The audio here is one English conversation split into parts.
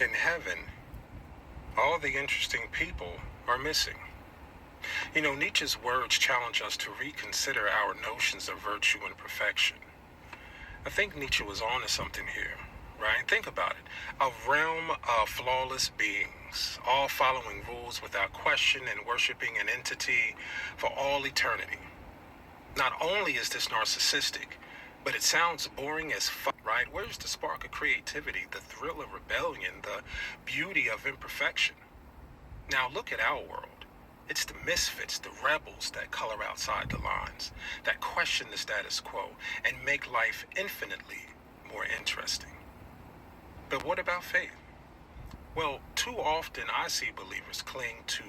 In heaven, all the interesting people are missing. You know, Nietzsche's words challenge us to reconsider our notions of virtue and perfection. I think Nietzsche was on to something here, right? Think about it. A realm of flawless beings, all following rules without question and worshiping an entity for all eternity. Not only is this narcissistic, but it sounds boring as fuck, right? Where's the spark of creativity, the thrill of rebellion, the beauty of imperfection? Now look at our world. It's the misfits, the rebels that color outside the lines, that question the status quo and make life infinitely more interesting. But what about faith? Well, too often I see believers cling to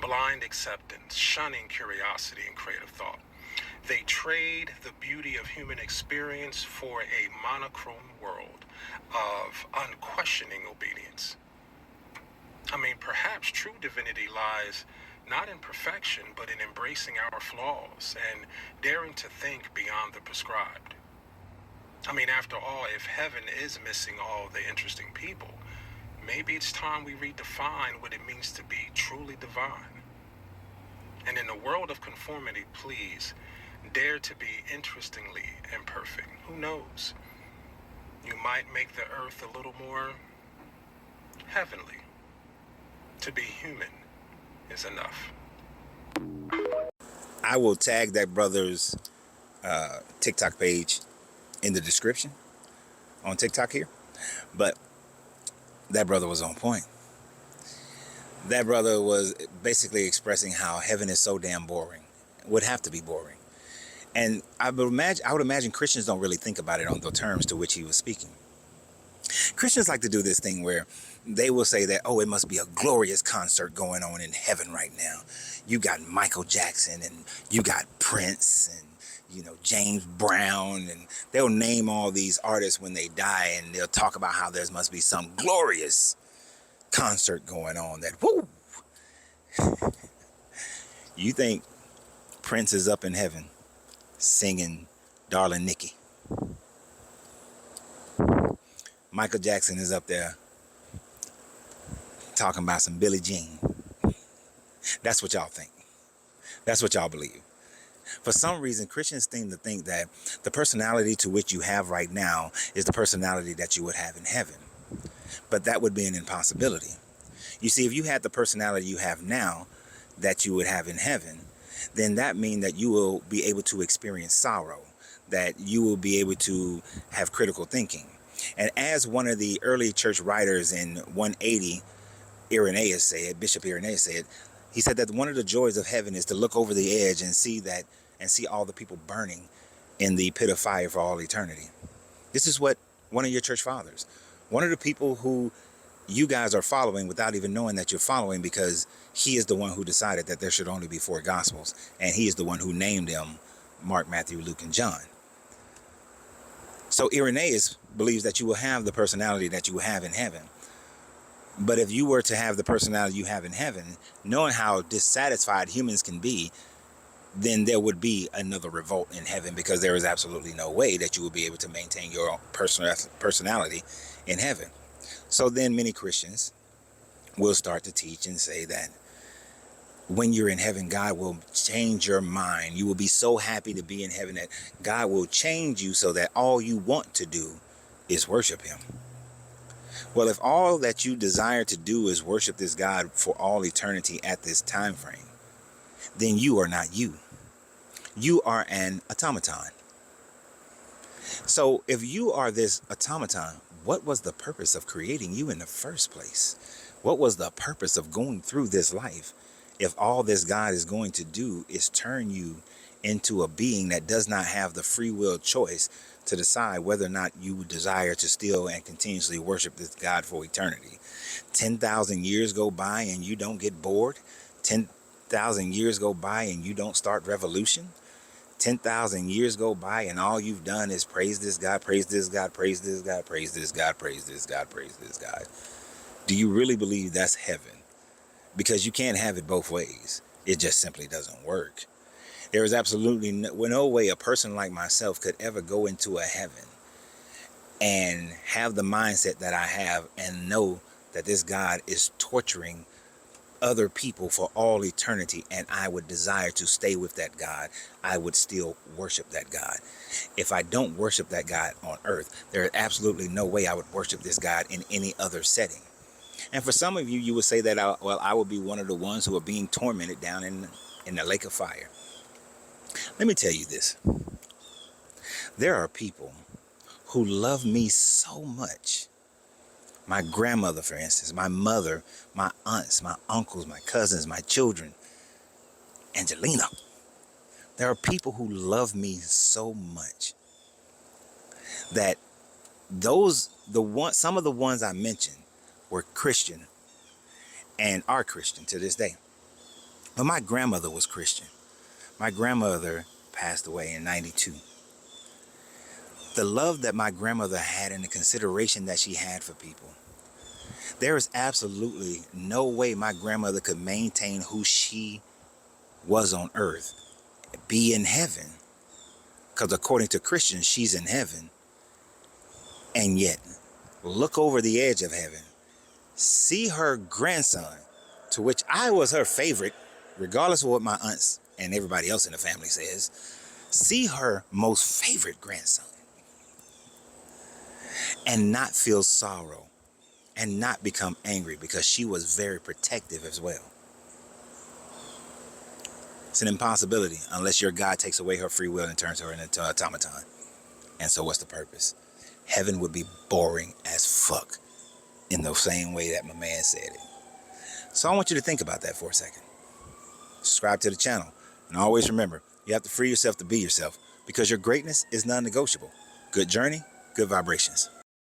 blind acceptance, shunning curiosity and creative thought. They trade the beauty of human experience for a monochrome world of unquestioning obedience. I mean, perhaps true divinity lies not in perfection, but in embracing our flaws and daring to think beyond the prescribed. I mean, after all, if heaven is missing all the interesting people, maybe it's time we redefine what it means to be truly divine. And in the world of conformity, please dare to be interestingly imperfect. Who knows? You might make the earth a little more heavenly. To be human is enough. I will tag that brother's TikTok page in the description on TikTok here. But that brother was on point. That brother was basically expressing how heaven is so damn boring. It would have to be boring. And I would imagine Christians don't really think about it on the terms to which he was speaking. Christians like to do this thing where they will say that, oh, it must be a glorious concert going on in heaven right now. You got Michael Jackson and you got Prince and, you know, James Brown, and they'll name all these artists when they die, and they'll talk about how there must be some glorious concert going on that, whoo! You think Prince is up in heaven singing Darling Nikki? Michael Jackson is up there talking about some Billie Jean. That's what y'all think. That's what y'all believe. For some reason, Christians seem to think that the personality to which you have right now is the personality that you would have in heaven. But that would be an impossibility. You see, if you had the personality you have now that you would have in heaven, then that means that you will be able to experience sorrow, that you will be able to have critical thinking. And as one of the early church writers in 180, Irenaeus said, Bishop Irenaeus said, he said that one of the joys of heaven is to look over the edge and see all the people burning in the pit of fire for all eternity. This is what one of your church fathers, one of the people who you guys are following without even knowing that you're following, because he is the one who decided that there should only be 4 gospels, and he is the one who named them Mark, Matthew, Luke, and John. So Irenaeus believes that you will have the personality that you will have in heaven. But if you were to have the personality you have in heaven, knowing how dissatisfied humans can be, then there would be another revolt in heaven, because there is absolutely no way that you will be able to maintain your personality in heaven. So then many Christians will start to teach and say that when you're in heaven, God will change your mind. You will be so happy to be in heaven that God will change you so that all you want to do is worship him. Well, if all that you desire to do is worship this God for all eternity at this time frame, then you are not you. You are an automaton. So if you are this automaton, what was the purpose of creating you in the first place? What was the purpose of going through this life if all this God is going to do is turn you into a being that does not have the free will choice to decide whether or not you desire to still and continuously worship this God for eternity? 10,000 years go by and you don't get bored. 10,000 years go by and you don't start revolution. 10,000 years go by and all you've done is praise this God, praise this God, praise this God, praise this God, praise this God, praise this God. Do you really believe that's heaven? Because you can't have it both ways. It just simply doesn't work. There is absolutely no way a person like myself could ever go into a heaven and have the mindset that I have and know that this God is torturing other people for all eternity, and I would desire to stay with that God, I would still worship that God. If I don't worship that God on earth, there is absolutely no way I would worship this God in any other setting. And for some of you, you would say that, I would be one of the ones who are being tormented down in the lake of fire. Let me tell you this. There are people who love me so much. My grandmother, for instance, my mother, my aunts, my uncles, my cousins, my children, Angelina. There are people who love me so much that some of the ones I mentioned were Christian and are Christian to this day. But my grandmother was Christian. My grandmother passed away in 92. The love that my grandmother had and the consideration that she had for people, there is absolutely no way my grandmother could maintain who she was on earth, be in heaven, because according to Christians, she's in heaven, and yet look over the edge of heaven, see her grandson, to which I was her favorite, regardless of what my aunts and everybody else in the family says, see her most favorite grandson and not feel sorrow and not become angry, because she was very protective as well. It's an impossibility unless your God takes away her free will and turns her into an automaton. And so what's the purpose? Heaven would be boring as fuck, in the same way that my man said it. So I want you to think about that for a second. Subscribe to the channel. And always remember, you have to free yourself to be yourself, because your greatness is non-negotiable. Good journey, good vibrations.